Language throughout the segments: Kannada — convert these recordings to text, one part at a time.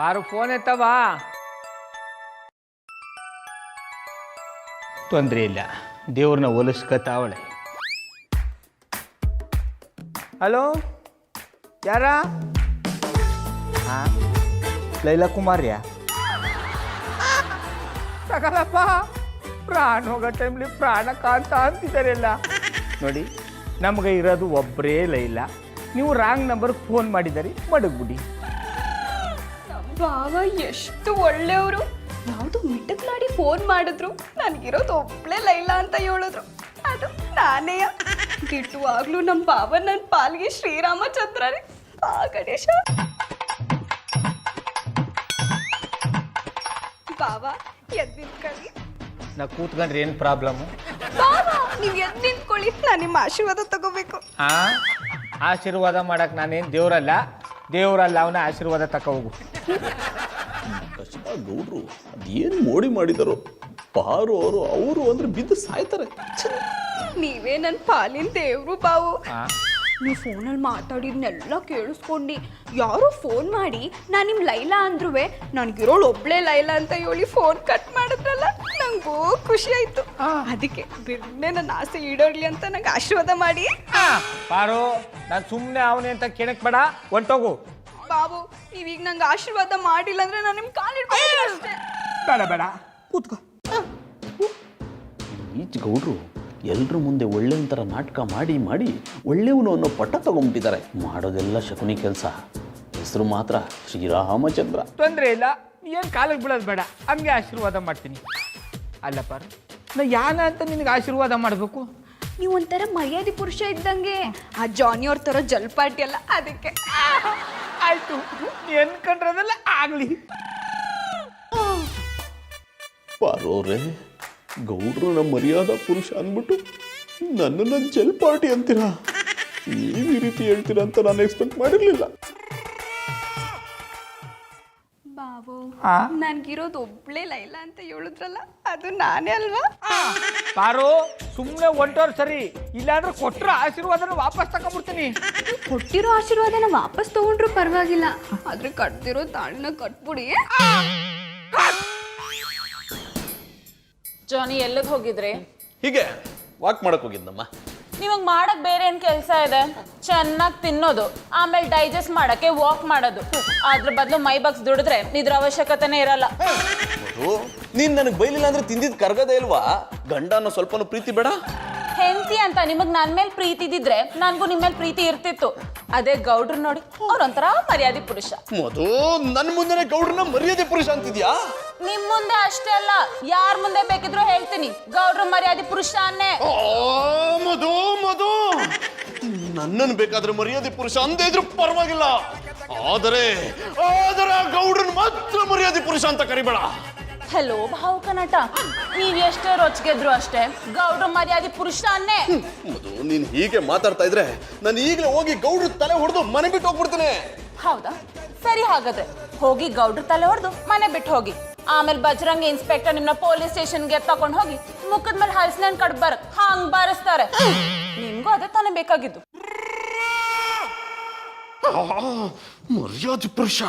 ಪಾರು ಫೋನ್ ಎತ್ತವಾ? ತೊಂದರೆ ಇಲ್ಲ, ದೇವ್ರನ್ನ ಒಲಿಸ್ಕತಾವಳೆ. ಹಲೋ, ಯಾರ? ಲೈಲಾ ಕುಮಾರ್ಯಾ? ತಗಲಪ್ಪ, ಪ್ರಾಣ ಹೋಗೋ ಟೈಮ್ಲಿ ಪ್ರಾಣ ಕಾಂತ ಅಂತಿದ್ದಾರೆಲ್ಲ. ನೋಡಿ, ನಮ್ಗೆ ಇರೋದು ಒಬ್ಬರೇ ಲೈಲಾ. ನೀವು ರಾಂಗ್ ನಂಬರ್ಗೆ ಫೋನ್ ಮಾಡಿದಾರೆ, ಮಡಗ್ಬಿಡಿ. ಬಾವ ಎಷ್ಟು ಒಳ್ಳೆಯವರು. ಯಾವುದು ಮಿಟಕ್ಲಾಡಿ ಫೋನ್ ಮಾಡಿದ್ರು, ನನಗಿರೋದು ಒಬ್ಳೆ ಲೈಲಾ ಅಂತ ಹೇಳಿದ್ರು. ಅದು ನಾನೇ. ಗಿಟ್ಟುವಾಗ್ಲೂ ನಮ್ಮ ಬಾವ ನನ್ನ ಪಾಲ್ಗೆ ಶ್ರೀರಾಮಚಂದ್ರ ರೀ. ಆ ಗಣೇಶ ಬಾವ ಎದ್ದು ನಿಂತ್ಕೊಳ್ಳಿ. ನಾ ಕೂತ್ಕೊಂಡ್ರೆ ಏನು ಪ್ರಾಬ್ಲಮ್ಮು? ಬಾವ ನೀವು ಎದ್ದು ನಿಂತ್ಕೊಳ್ಳಿ, ನಾನು ನಿಮ್ಮ ಆಶೀರ್ವಾದ ತಗೋಬೇಕು. ಆಶೀರ್ವಾದ ಮಾಡಕ್ಕೆ ನಾನೇನು ದೇವರಲ್ಲ, ದೇವರಲ್ಲ, ಅವನ ಆಶೀರ್ವಾದ ತಗೋ ಹೋಗು. ಗೌಡ್ರು ಅದೇನು ಮೋಡಿ ಮಾಡಿದಾರೋ ಪಾರು ಅವರು ಅಂದ್ರೆ ಬಿದ್ದು ಸಾಯ್ತಾರೆ. ನೀವೇ ನನ್ನ ಪಾಲಿನ ದೇವ್ರು ಬಾವು. ನೀವು ಫೋನಲ್ಲಿ ಮಾತಾಡಿದ್ನೆಲ್ಲ ಕೇಳಿಸ್ಕೊಂಡು ಯಾರೋ ಫೋನ್ ಮಾಡಿ ನಾನು ನಿಮ್ಮ ಲೈಲಾ ಅಂದ್ರೂ ನನಗಿರೋಳು ಒಬ್ಳೆ ಲೈಲಾ ಅಂತ ಹೇಳಿ ಫೋನ್ ಕಟ್ ಮಾಡಿದ್ರಲ್ಲ, ನಂಗೂ ಖುಷಿ ಆಯ್ತು. ಅದಕ್ಕೆ ಬಿಡ್ನೆ ನನ್ನ ಆಸೆ ಈಡೋರ್ಲಿ ಅಂತ ನಂಗೆ ಆಶೀರ್ವಾದ ಮಾಡಿ. ಪಾರು, ನಾನು ಸುಮ್ಮನೆ ಅವನೇ ಅಂತ ಕೇಳಕ್ ಬೇಡ, ಹೊಂಟೋಗು. ಬಾಬು, ನೀವೀಗ ನಂಗೆ ಆಶೀರ್ವಾದ ಮಾಡಿಲ್ಲ ಅಂದ್ರೆ ನಾನು ನಿಮ್ಮ ಕಾಲಿಡ್ತೀನಿ ಅಷ್ಟೇ. ಬೇಡ ಬೇಡ, ಕೂತ್ಕೋ. ಈಚ್ ಗೌಡ್ರು ಎಲ್ರ ಮುಂದೆ ಒಳ್ಳೆಯವನ ಥರ ನಾಟಕ ಮಾಡಿ ಮಾಡಿ ಒಳ್ಳೆಯವನು ಅನ್ನೋ ಪಟ್ಟ ತಗೊಂಡ್ಬಿಟ್ಟಿದ್ದಾರೆ. ಮಾಡೋದೆಲ್ಲ ಶಕುನಿ ಕೆಲಸ, ಹೆಸರು ಮಾತ್ರ ಶ್ರೀರಾಮಚಂದ್ರ. ತೊಂದರೆ ಇಲ್ಲ, ಏನು ಕಾಲಿಗೆ ಬೀಳೋದು ಬೇಡ, ಹಂಗೆ ಆಶೀರ್ವಾದ ಮಾಡ್ತೀನಿ. ಅಲ್ಲ ಪಾರು, ನಾ ಯಾನ ಅಂತ ನಿನಗೆ ಆಶೀರ್ವಾದ ಮಾಡಬೇಕು? ನೀವು ಒಂಥರ ಮರ್ಯಾದೆ ಪುರುಷ ಇದ್ದಂಗೆ, ಆ ಜಾನಿ ಅವ್ರ ಥರ ಜಲ್ಪಾಟಿ ಅಲ್ಲ, ಅದಕ್ಕೆ. ಆಯ್ತು, ಎನ್ಕೊಂಡ್ರದೆಲ್ಲ ಆಗಲಿ. ಪಾರೋರೆ, ಗೌಡ್ರು ನಮ್ಮ ಮರ್ಯಾದಾ ಪುರುಷ ಅಂದ್ಬಿಟ್ಟು ನನ್ನನ್ನು ಜಲ್ ಪಾರ್ಟಿ ಅಂತೀರಾ? ನೀವು ಈ ರೀತಿ ಹೇಳ್ತೀರಾ ಅಂತ ನಾನು ಎಕ್ಸ್ಪೆಕ್ಟ್ ಮಾಡಿರಲಿಲ್ಲ. ಬಾಬು, ನನ್ಗಿರೋದು ಒಬ್ಳೆ ಲೈಲಾ ಅಂತ ಹೇಳಿದ್ರಲ್ಲ, ಅದು ನಾನೇ ಅಲ್ವಾ? ಪಾರು, ಸುಮ್ಮನೆ ಹೊಂಟೋರು ಸರಿ, ಇಲ್ಲಾಂದ್ರೆ ಕೊಟ್ಟರು ಆಶೀರ್ವಾದನ ವಾಪಸ್ ತಗೊಂಡ್ಬಿಡ್ತೀನಿ. ಕೊಟ್ಟಿರೋ ಆಶೀರ್ವಾದನ ವಾಪಸ್ ತಗೊಂಡ್ರು ಪರವಾಗಿಲ್ಲ, ಆದ್ರೆ ಕಟ್ತಿರೋ ತಾಳಿನ ಕಟ್ಬಿಡಿ. ಜಾನಿ, ಎಲ್ಲಿಗೆ ಹೋಗಿದ್ರಿ? ಹೀಗೆ ವಾಕ್ ಮಾಡಕ್ ಹೋಗಿದ್ನಮ್ಮ. ನಿಮಗೆ ಮಾಡಕ್ ಬೇರೆ ಏನ್ ಕೆಲಸ ಇದೆ? ಚೆನ್ನಾಗಿ ತಿನ್ನೋದು, ಆಮೇಲೆ ಡೈಜೆಸ್ಟ್ ಮಾಡಕ್ಕೆ ವಾಕ್ ಮಾಡೋದು. ಅದ್ರ ಬದಲು ಮೈ ಬಾಕ್ಸ್ ದುಡಿದ್ರೆ ಇದ್ರ ಅವಶ್ಯಕತೆನೇ ಇರಲ್ಲ. ನೀನ್ ನನಗೆ ಬೈಲಿಲ್ಲ ಅಂದ್ರೆ ತಿಂದಿದ್ ಕರ್ಗದೇ ಇಲ್ವಾ? ಗಂಡ ಅನ್ನೋ ಸ್ವಲ್ಪನೂ ಪ್ರೀತಿ ಬೇಡ? ಹೆಂಡತಿ ಅಂತ ನಿಮಗ್ ನನ್ ಮೇಲೆ ಪ್ರೀತಿ ಇದ್ದಿದ್ರೆ ನನ್ಗೂ ನಿಮ್ ಮೇಲೆ ಪ್ರೀತಿ ಇರ್ತಿತ್ತು. ಅದೇ ಗೌಡ್ರು ನೋಡಿ, ಅವ್ರೊಂಥರ ಮರ್ಯಾದೆ ಪುರುಷ. ಮಧು, ನನ್ ಮುಂದೆ ಗೌಡ್ರನ್ನ ಮರ್ಯಾದೆ ಪುರುಷ ಅಂತಿದ್ಯಾ? ನಿಮ್ ಮುಂದೆ ಅಷ್ಟೇ ಅಲ್ಲ, ಯಾರ್ ಮುಂದೆ ಬೇಕಿದ್ರು ಹೇಳ್ತೀನಿ, ಗೌಡ್ರು ಮರ್ಯಾದೆ ಪುರುಷನೇ. ಮಧು ಮಧು, ನನ್ನನ್ನು ಬೇಕಾದ್ರೆ ಮರ್ಯಾದೆ ಪುರುಷ ಅಂದೇ ಇದ್ರು ಪರವಾಗಿಲ್ಲ, ಆದರೆ ಗೌಡ್ರನ್ ಮಾತ್ರ ಮರ್ಯಾದೆ ಪುರುಷ ಅಂತ ಕರಿಬೇಡ. ಹಲೋ ಭಾವುಕ ನಟ, ನೀವ್ ಎಷ್ಟೇ ರೊಚ್ಗೆದ್ರು ಅಷ್ಟೇ ಗೌಡ್ರ ಮರ್ಯಾದೆ ಪುರುಷನೇ. ಮಧು, ನೀನ್ ಹೀಗೆ ಮಾತಾಡ್ತಾ ಇದ್ರೆ ನಾನು ಈಗಲೇ ಹೋಗಿ ಗೌಡ್ರ ತಲೆ ಹೊಡೆದು ಮನೆ ಬಿಟ್ಟು ಹೋಗ್ಬಿಡ್ತೇನೆ. ಹೌದಾ? ಸರಿ, ಹಾಗಾದ್ರೆ ಹೋಗಿ ಗೌಡ್ರ ತಲೆ ಹೊಡೆದು ಮನೆ ಬಿಟ್ಟು ಹೋಗಿ. ಆಮೇಲೆ ಬಜರಂಗಿ ಇನ್ಸ್ಪೆಕ್ಟರ್ ನಿಮ್ನ ಪೊಲೀಸ್ ಸ್ಟೇಷನ್ಗೆ ತಗೊಂಡ್ ಹೋಗಿ ಮುಖದ ಮೇಲೆ ಹಲ್ಸ್ನೇನ್ ಕಡ್ ಬರಕ್ ಹಾಂಗ್ ಬಾರಿಸ್ತಾರೆ. ನಿಮ್ಗೂ ಅದೇ ತಾನೇ ಬೇಕಾಗಿದ್ದು. ಮರ್ಯಾದೆ ಪುರುಷ,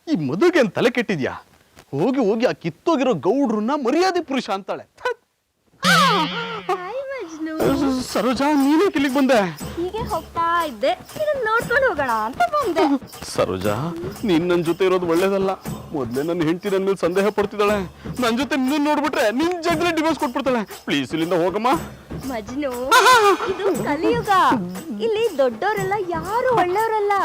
ಈ ಮದುವೆಗೆ ಅಂತ ತಲೆ ಕೆಟ್ಟಿದ್ಯಾ? ಹೋಗಿ ಹೋಗಿ ಆ ಕಿತ್ತೋಗಿರೋ ಗೌಡ್ರನ್ನ ಮರ್ಯಾದೆ ಪುರುಷ ಅಂತಾಳೆ. ಸರೋಜಾ, ನೀನೇ ಇಲ್ಲಿಗೆ ಬಂದೆ? ಹೀಗೆ ಹೋಗ್ತಾ ಇದ್ದೆ, ನೋಡ್ಕೊಂಡು ಹೋಗೋಣ ಅಂತ ಬಂದೆ. ಸರೋಜಾ, ನೀನ್ ನನ್ನ ಜೊತೆ ಇರೋದು ಒಳ್ಳೇದಲ್ಲ. ಮೊದ್ಲೇ ನನ್ನ ಹೆಂಡತಿ ನನ್ನ ಮೇಲೆ ಸಂದೇಹ ಪಡ್ತಿದ್ದಾಳೆ. ನನ್ನ ಜೊತೆ ನಿನ್ನ ನೋಡ್ಬಿಟ್ರೆ ನಿನ್ ಜಗ್ಲೇ ಡಿವೋರ್ಸ್ ಕೊಟ್ಬಿಡ್ತಾಳೆ. ಪ್ಲೀಸ್ ಇಲ್ಲಿಂದ ಹೋಗಮ್ಮ. ಮಜ್ನು, ಇದು ಕಲಿಯುಗ. ಇಲ್ಲಿ ದೊಡ್ಡವರೆಲ್ಲ ಯಾರು ಒಳ್ಳೆಯವರಲ್ಲ.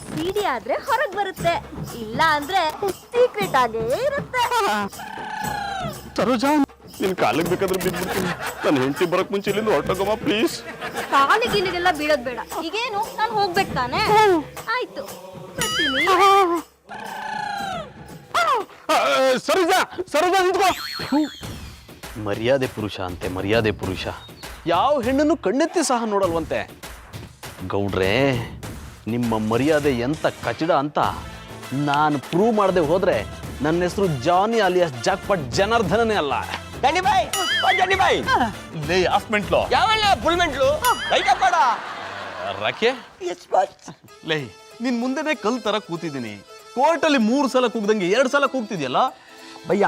ಸಿಡಿ ಆದ್ರೆ ಹೊರಗ್ ಬರುತ್ತೆ, ಇಲ್ಲ ಅಂದ್ರೆ ಸೀಕ್ರೆಟ್ ಆಗೇ ಇರುತ್ತೆ. ಸರೋಜಾ, ನಿನ್ ಕಾಲಿಗೆ ಬೇಕಾದ್ರೆ ಬಿದ್ಬಿಡ್ತೀನಿ. ನನ್ನ ಹೆಂಡತಿ ಬರಕ್ ಮುಂಚೆ ಇಲ್ಲಿಂದ ಹೊರಟೋಗಮ್ಮ ಪ್ಲೀಸ್. ಕಾಲಿಗೆ ಇಲ್ಲಿಗೆಲ್ಲ ಬೀಳೋದ್ ಬೇಡ. ಈಗೇನು, ನಾನು ಹೋಗ್ಬೇಕು ತಾನೆ? ಆಯ್ತು, ಬರ್ತೀನಿ. ಸರೋಜಾ, ಸರೋಜಾ ನಿಂತ್ಕೋ. ಮರ್ಯಾದೆ ಪುರುಷ ಅಂತೆ, ಮರ್ಯಾದೆ ಪುರುಷ. ಯಾವ ಹೆಣ್ಣನ್ನು ಕಣ್ಣೆತ್ತಿ ಸಹ ನೋಡಲ್ವಂತೆ. ಗೌಡ್ರೆ, ನಿಮ್ಮ ಮರ್ಯಾದೆ ಎಂತ ಕಚಡ ಅಂತ ನಾನು ಪ್ರೂವ್ ಮಾಡದೆ ಹೋದ್ರೆ ನನ್ನ ಹೆಸರು ಜಾನಿ ಅಲಿಯಾಸ್ ಜಾಕ್ಪಾಟ್ ಜನಾರ್ದನನೇ ಅಲ್ಲ. ಜನಿ ಬಾಯ್, ಲೇ ಹಾಫ್ ಮೆಂಟ್ಲು, ಯಾವಲ್ಲ ಫುಲ್ ಮೆಂಟ್ಲು, ಕೈ ತಪ್ಪಾಡ. ರಾಕೆ ಲೇ ನಿನ್ ಮುಂದೆನೆ ಕಲ್ ತರ ಕೂತಿದ್ದೀನಿ. ಕೋರ್ಟಲ್ಲಿ 3 ಸಲ ಕೂಗ್ದಂಗೆ 2 ಸಲ ಕೂಗ್ತಿದ್ಯಲ್ಲ. ಭಯ್ಯ,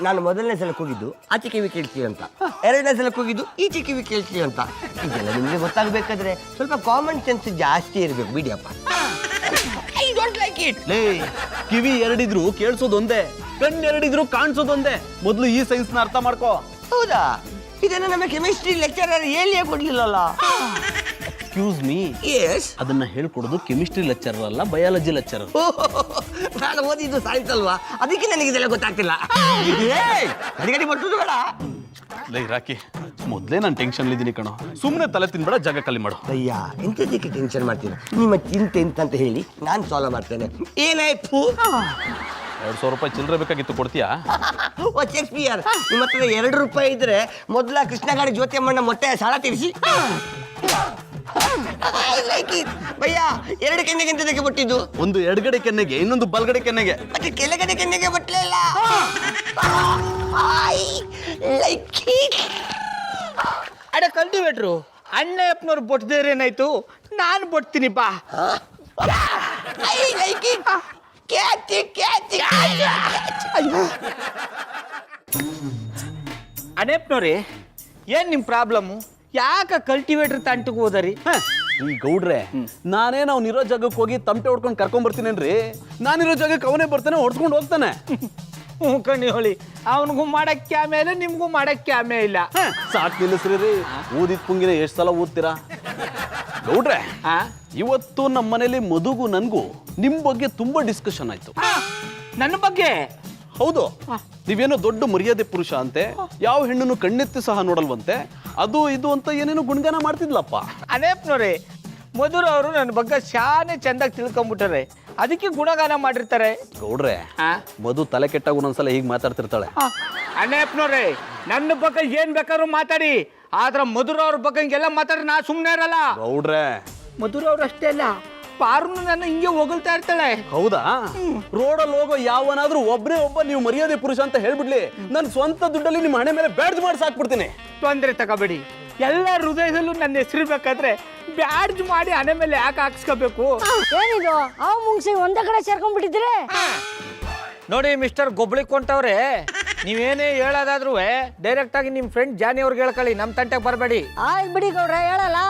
ನಾನು ಮೊದಲನೇ ಸಲ ಕೂಗಿದ್ದು ಆಚೆ ಕಿವಿ ಕೇಳ್ತೀವಿ ಅಂತ, ಎರಡನೇ ಸಲ ಕೂಗಿದ್ದು ಈಚೆ ಕಿವಿ ಕೇಳ್ತೀವಿ ಅಂತ. ಇದೆಲ್ಲ ನಿಮಗೆ ಗೊತ್ತಾಗಬೇಕಾದ್ರೆ ಸ್ವಲ್ಪ ಕಾಮನ್ ಸೆನ್ಸ್ ಜಾಸ್ತಿ ಇರಬೇಕು ಬಿಡಿಯಪ್ಪ. I don't like it. ಲೇ ಕಿವಿ ಎರಡಿದ್ರು ಕೇಳಿಸೋದೊಂದೇ, ಕಣ್ಣು ಎರಡಿದ್ರು ಕಾಣಿಸೋದೊಂದೇ. ಮೊದಲು ಈ ಸೈನ್ಸ್ನ ಅರ್ಥ ಮಾಡ್ಕೋ. ಹೌದಾ? ಇದನ್ನ ನಮ್ಮ ಕೆಮಿಸ್ಟ್ರಿ ಲೆಕ್ಚರರ್ ಹೇಳಿಯೇ ಕೊಡ್ಲಿಲ್ಲಲ್ಲ. Excuse me, yes. ಅದನ್ನ ಹೇಳ್ಕೊಡೋದು ಕೆಮಿಸ್ಟ್ರಿ ಲೆಕ್ಚರರ್ ಅಲ್ಲ, ಬಯಾಲಜಿ ಲೆಕ್ಚರರ್. ನಾನು ಓದಿದ್ದು ಸೈನ್ಸ್ ಅಲ್ವಾ, ಅದಕ್ಕೆ ನನಗೆ ಇದೆಲ್ಲ ಗೊತ್ತಾಗ್ತಿಲ್ಲ. ಗಡಿ ಬರ್ತದೆ ಬೇಡ. ಲೈ ರಾಕಿ, ಮೊದಲೇ ನಾನು ಟೆನ್ಷನ್ ಇದ್ದೀನಿ ಕಣೋ. ಸುಮ್ಮನೆ ತಲೆ ತಿನ್ಬೇಡ, ಜಾಗ ಖಾಲಿ ಮಾಡು. ಭಯ್ಯ, ಎಂತದಕ್ಕೆ ಟೆನ್ಷನ್ ಮಾಡ್ತೀರಾ? ನಿಮ್ಮ ಚಿಂತೆ ಎಂತಂತ ಹೇಳಿ ನಾನು ಸಾಲ್ವ್ ಮಾಡ್ತೇನೆ. ಏನಾಯ್ತು? 200 ರೂಪಾಯಿ ಚಿಲ್ಲರೆ ಬೇಕಾಗಿತ್ತು, ಕೊಡ್ತೀಯಾ? ಓ ಶೇಕ್ಸ್ಪಿಯರ್, ನಿಮ್ಮ ಹತ್ರ 2 ರೂಪಾಯಿ ಇದ್ರೆ ಮೊದಲ ಕೃಷ್ಣಗಾಡಿ ಜ್ಯೋತಿಯಮ್ಮನ ಮೊಟ್ಟೆ ಸಾಲ ತೀರಿಸಿ. ಭಯ್ಯ, 2 ಕೆನ್ನೆಗೆ ಎಂತದಕ್ಕೆ ಬಟ್ಟಿದ್ದು? ಒಂದು ಎಡಗಡೆ ಕೆನ್ನೆಗೆ, ಇನ್ನೊಂದು ಬಲಗಡೆ ಕೆನ್ನೆಗೆ. ಮತ್ತೆ ಕೆಳಗಡೆ ಕೆನ್ನೆಗೆ ಬಟ್ಟಲೇ ಇಲ್ಲ. ಅಡ ಕಲ್ಟಿವೇಟ್ರು, ಅಣ್ಣಯ್ಯಪ್ಪನವ್ರು ಬೊಟ್ಟದೇವ್ರು ಏನಾಯ್ತು, ನಾನು ಬೊಟ್ತೀನಿ ಬಾ. ಅಣ್ಣಯ್ಯಪ್ಪನವ್ರಿ, ಏನ್ ನಿಮ್ ಪ್ರಾಬ್ಲಮ್ಮು? ಯಾಕ ಕಲ್ಟಿವೇಟ್ರ್ ತಂಟಕ್ಕೆ ಹೋದರಿ? ಈ ಗೌಡ್ರೆ, ನಾನೇನು ಅವ್ನಿರೋ ಜಾಗಕ್ಕೆ ಹೋಗಿ ತಮಟೆ ಹೊಡ್ಕೊಂಡು ಕರ್ಕೊಂಡ್ ಬರ್ತೀನೇನ್ರಿ? ನಾನಿರೋ ಜಾಗಕ್ಕೆ ಅವನೇ ಬರ್ತಾನೆ, ಹೊಡ್ಸ್ಕೊಂಡು ಹೋಗ್ತಾನೆ. ಹ್ಞೂ ಕಣ್ಣಿ ಹೊಳಿ, ಅವನಿಗೂ ಮಾಡಕ್ಕೆ ಆಮೇಲೆ ನಿಮ್ಗೂ ಮಾಡಕ್ಕೆ ಆಮೇ ಇಲ್ಲ. ಸಾಕು ನಿಲ್ಲಿಸ್ರಿ. ಊದಿದ ಪುಂಗಿನ ಎಷ್ಟು ಸಲ ಊದ್ತೀರಾ? ಗೌಡ್ರೆ, ಇವತ್ತು ನಮ್ಮ ಮನೇಲಿ ಮದುಗೂ ನನ್ಗೂ ನಿಮ್ ಬಗ್ಗೆ ತುಂಬಾ ಡಿಸ್ಕಷನ್ ಆಯ್ತು. ನನ್ನ ಬಗ್ಗೆ? ಹೌದು. ನೀವೇನೋ ದೊಡ್ಡ ಮರ್ಯಾದೆ ಪುರುಷ ಅಂತೆ, ಯಾವ ಹೆಣ್ಣನ್ನು ಕಣ್ಣೆತ್ತಿ ಸಹ ನೋಡಲ್ವಂತೆ, ಅದು ಇದು ಅಂತ ಏನೇನೋ ಗುಣಗಾನ ಮಾಡ್ತಿದ್ಲಪ್ಪ. ಅನೇಪ್ನವ್ರೆ, ಮಧುರ ಅವರು ನನ್ನ ಬಗ್ಗೆ ಶಾನೆ ಚಂದಾಗಿ ತಿಳ್ಕೊಂಬಿಟ್ಟಾರೆ, ಅದಕ್ಕೆ ಗುಣಗಾನ ಮಾಡಿರ್ತಾರೆ. ಗೌಡ್ರೆ, ಮಧು ತಲೆ ಕೆಟ್ಟಾಗ ಒಂದೊಂದ್ಸಲ ಹೀಗೆ ಮಾತಾಡ್ತಿರ್ತಾಳೆ. ಅನೇಪ್ನವ್ರೆ, ನನ್ನ ಬಗ್ಗೆ ಏನ್ ಬೇಕಾದ್ರೂ ಮಾತಾಡಿ, ಆದ್ರ ಮಧುರ ಅವ್ರ ಬಗ್ಗೆ ಹಿಂಗೆಲ್ಲ ಮಾತಾಡ್ರಿ ನಾ ಸುಮ್ಮನೆ ಇರಲ್ಲ. ಗೌಡ್ರೆ, ಮಧುರ ಅವ್ರು ಅಷ್ಟೇ ಅಲ್ಲ, ಪಾರುನು ನನ್ನ ಹಿಂಗೆ ಹೊಗಳ್ತಾ ಇರ್ತಾಳೆ. ಹೌದಾ? ರೋಡಲ್ಲಿ ಹೋಗೋ ಯಾವನಾದ್ರೂ ಒಬ್ಬ ನೀವು ಮರ್ಯಾದೆ ಪುರುಷ ಅಂತ ಹೇಳ್ಬಿಡ್ಲಿ, ನನ್ನ ಸ್ವಂತ ದುಡ್ಡಲ್ಲಿ ನಿಮ್ಮ ಹಣೆ ಮೇಲೆ ಬ್ಯಾಡ್ಜ್ ಮಾಡಿ ಸಾಕ್ಬಿಡ್ತೀನಿ. ತೊಂದರೆ ತಗೋಬೇಡಿ, ಎಲ್ಲ ಹೃದಯದಲ್ಲೂ ನನ್ನ ಹೆಸರು ಬೇಕಾದ್ರೆ ಬ್ಯಾಡ್ಜ್ ಮಾಡಿ ಹಣೆ ಮೇಲೆ ಯಾಕೆ ಹಾಕ್ಸ್ಕೋಬೇಕು? ಏನಿದು ಅವ್ ಮುಂಗ್ಸಿ ಒಂದೇ ಕಡೆ ಸೇರ್ಕೊಂಡ್ಬಿಟ್ಟಿದ್ರೆ? ನೋಡಿ ಮಿಸ್ಟರ್ ಗೊಬ್ಳಿಕೊಂಡವ್ರೆ, ನೀವೇನೇ ಹೇಳೋದಾದ್ರೂ ಡೈರೆಕ್ಟ್ ಆಗಿ ನಿಮ್ಮ ಫ್ರೆಂಡ್ ಜಾನಿ ಅವ್ರಿಗೆ ಹೇಳ್ಕೊಳ್ಳಿ, ನಮ್ಮ ತಂಟೆಗೆ ಬರಬೇಡಿ. ಆಯ್ತು ಬಿಡಿ ಗೌಡ್ರೆ, ಹೇಳಲ್ಲ.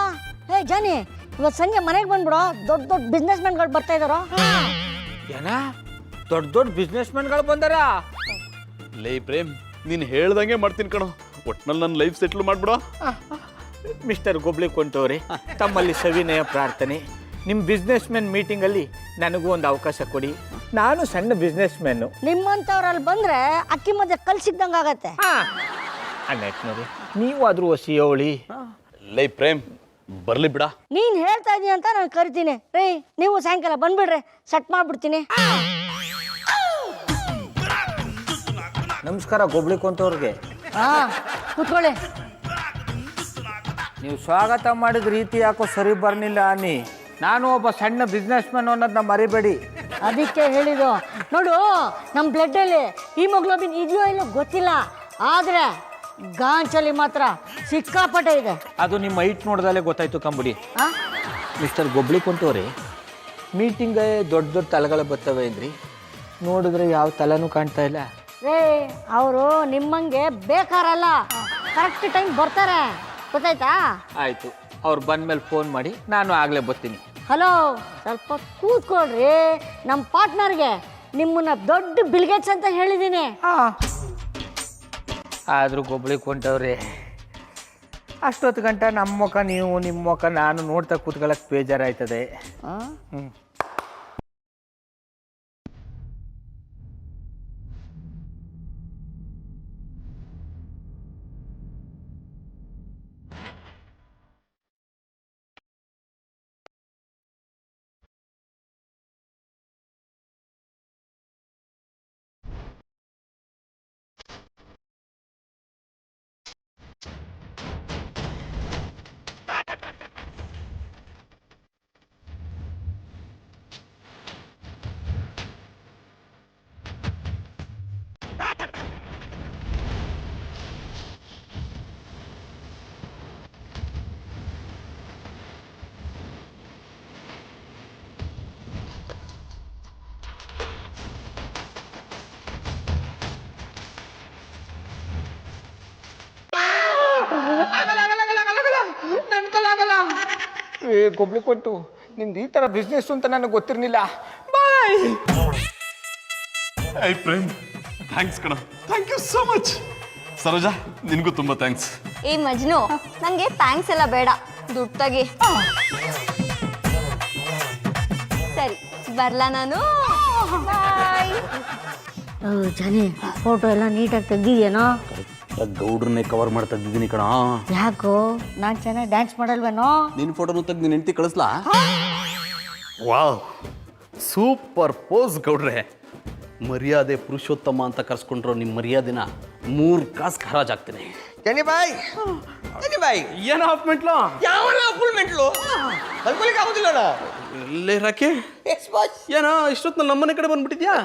ಏ ಜಾನಿ, ಇವತ್ತು ಸಂಜೆ ಮನೆಗೆ ಬಂದ್ಬಿಡೋ, ದೊಡ್ಡ ದೊಡ್ಡ ಬಿಸ್ನೆಸ್ ಮ್ಯಾನ್ಗಳು ಬರ್ತಾ ಇದಾರೋ. ಏನ ದೊಡ್ಡ ದೊಡ್ಡ ಬಿಸ್ನೆಸ್ ಮ್ಯಾನ್ಗಳು ಬಂದಾರ? ಲೇ ಪ್ರೇಮ್, ನೀನು ಹೇಳ್ದಂಗೆ ಮಾಡ್ತೀನಿ ಕಣೋ, ಒಟ್ನಲ್ಲಿ ನನ್ನ ಲೈಫ್ ಸೆಟ್ಲ್ ಮಾಡ್ಬಿಡೋ. ಮಿಸ್ಟರ್ ಗೊಬ್ಳಿಕೊಂಡವ್ರೆ, ತಮ್ಮಲ್ಲಿ ಸವಿನಯ ಪ್ರಾರ್ಥನೆ, ನಿಮ್ಮ ಬಿಸ್ನೆಸ್ ಮ್ಯಾನ್ ಮೀಟಿಂಗಲ್ಲಿ ನನಗೂ ಒಂದು ಅವಕಾಶ ಕೊಡಿ. ನಾನು ಸಣ್ಣ ಬಿಸ್ನೆಸ್ ಮ್ಯಾನು. ನಿಮ್ಮಂಥವ್ರಲ್ಲಿ ಬಂದ್ರೆ ಅಕ್ಕಿ ಮಧ್ಯೆ ಕಲ್ ಸಿಗ್ದಂಗೆ ಆಗತ್ತೆ. ಅಣ್ಣಯ್ಯನವ್ರೆ, ನೀವು ಆದ್ರೂ ಹೊಸಿ ಅವಳಿ. ಲೈ ಪ್ರೇಮ್, ಬರ್ಲಿ ಬಿಡ. ನೀನ್ ಹೇಳ್ತಾ ಇದೀನಿ ಅಂತ ನಾನು ಕರಿತೀನಿ ರೀ. ನೀವು ಸಾಯಂಕಾಲ ಬಂದ್ಬಿಡ್ರಿ, ಸೆಟ್ ಮಾಡ್ಬಿಡ್ತೀನಿ. ನಮಸ್ಕಾರ ಗೊಬ್ಳಿಕೊಂತವ್ರಿಗೆ. ಹಾ, ಕೂತ್ಕೊಳ್ಳಿ. ನೀವು ಸ್ವಾಗತ ಮಾಡಿದ ರೀತಿ ಯಾಕೋ ಸರಿ ಬರ್ನಿಲ್ಲ ಅನ್ನಿ. ನಾನು ಒಬ್ಬ ಸಣ್ಣ ಬಿಸ್ನೆಸ್ ಮ್ಯಾನ್ ಅನ್ನೋದನ್ನ ಮರಿಬೇಡಿ. ಅದಕ್ಕೆ ಹೇಳಿದ್ದು. ನೋಡು, ನಮ್ಮ ಬ್ಲಡ್ಡಲ್ಲಿ ಹಿಮೋಗ್ಲೋಬಿನ್ ಇದೆಯೋ ಇಲ್ಲೋ ಗೊತ್ತಿಲ್ಲ, ಆದ್ರೆ ಗಾಂಚಲ್ಲಿ ಮಾತ್ರ ಸಿಕ್ಕಾಪಟ್ಟೆ ಇದೆ. ಅದು ನಿಮ್ಮ ಹೈಟ್ ನೋಡ್ದಲ್ಲೇ ಗೊತ್ತಾಯ್ತು ಕಂಬಿಡಿ. ಮಿಸ್ಟರ್ ಗೊಬ್ಳಿಕೊಂತವ್ರೆ, ಮೀಟಿಂಗ್ ದೊಡ್ಡ ದೊಡ್ಡ ತಲೆಗಳು ಬರ್ತವೆ ಅಂದ್ರಿ, ನೋಡಿದ್ರೆ ಯಾವ ತಲೆನೂ ಕಾಣ್ತಾ ಇಲ್ಲ. ರೇ, ಅವರು ನಿಮ್ಮಂಗೆ ಬೇಕಾರಲ್ಲ, ಕರೆಕ್ಟ್ ಟೈಮ್ ಬರ್ತಾರೆ, ಗೊತ್ತಾಯ್ತಾ? ಆಯ್ತು, ಅವ್ರು ಬಂದ್ಮೇಲೆ ಫೋನ್ ಮಾಡಿ, ನಾನು ಆಗ್ಲೇ ಬರ್ತೀನಿ. ಹಲೋ, ಸ್ವಲ್ಪ ಕೂತ್ಕೊಳ್ರಿ. ನಮ್ಮ ಪಾರ್ಟ್ನರ್ಗೆ ನಿಮ್ಮನ್ನ ದೊಡ್ಡ ಬಿಲ್ಗೇಟ್ಸ್ ಅಂತ ಹೇಳಿದ್ದೀನಿ. ಆದರೂ ಗೊಬ್ಳಿಕೊಂಡವ್ರೆ, ಅಷ್ಟೊತ್ತು ಗಂಟ ನಮ್ಮ ಮುಖ ನೀವು, ನಿಮ್ಮ ಮುಖ ನಾನು ನೋಡ್ತಾ ಕೂತ್ಕೊಳ್ಳೋಕೆ ಬೇಜಾರಾಯ್ತದೆ. ಗೊಬ್ಬಳಿ ಕೊಟ್ಟು ನಿಮ್ದು ಈ ಥರ ಬಿಸ್ನೆಸ್ ಅಂತ ನನಗೆ ಗೊತ್ತಿರಲಿಲ್ಲ. ಬಾಯ್. ಐ ಪ್ರೇಮ್, ಥ್ಯಾಂಕ್ಸ್ ಕಣ, thank you so much. Saroja, ನಿನಗೂ ತುಂಬ ಥ್ಯಾಂಕ್ಸ್. ಏ ಮಜ್ನು, ನಂಗೆ ಥ್ಯಾಂಕ್ಸ್ ಎಲ್ಲ ಬೇಡ, ದುಡ್ಡು ತೆಗಿ. ಸರಿ ಬರ್ಲಾ ನಾನು? ಬಾಯ್. ಜಾನಿ, ಫೋಟೋ ಎಲ್ಲ ನೀಟಾಗಿ ತೆಗ್ದಿದ್ಯೇನೋ? ಗೌಡ್ರನ್ನೇ ಕವರ್ ಮಾಡ್ತಾ ಇದ್ದೀನಿ ಕಣ. ಯಾಕೋ ನಾನು ಚೆನ್ನಾಗಿ ಡ್ಯಾನ್ಸ್ ಮಾಡಲ್ವೇನೋ? ನಿನ್ನ ಫೋಟೋನು ತೆಗ್ದು ನಿನ್ನ ಹೆಂಡತಿ ಕಳಿಸ್ಲಾ? ವಾವ್, ಸೂಪರ್ ಪೋಸ್ ಗೌಡ್ರೆ. ಮರ್ಯಾದೆ ಪುರುಷೋತ್ತಮ ಅಂತ ಕರ್ಸ್ಕೊಂಡ್ರು ನಿಮ್ಮ ಮರ್ಯಾದೆನ 3 ಕಾಸು ಹರಾಜಾಗ್ತೀನಿ. ಜನಿ ಬಾಯ್, ಏನೋ ಹಾಪ್ಮೆಂಟ್ಲು? ಯಾವ ಅಪುಲ್ಮೆಂಟ್ಲು ಅನ್ಕೊಲಿಕ್ಕೆ ಆಗುದಿಲ್ಲ. ಇಲ್ಲೇ ರಾಕಿ, ಎಸ್ ಬಾಸ್, ಏನೋ ಇಷ್ಟೊತ್ತು ನಮ್ಮನೆ ಕಡೆ ಬಂದ್ಬಿಟ್ಟಿದ್ಯಾ?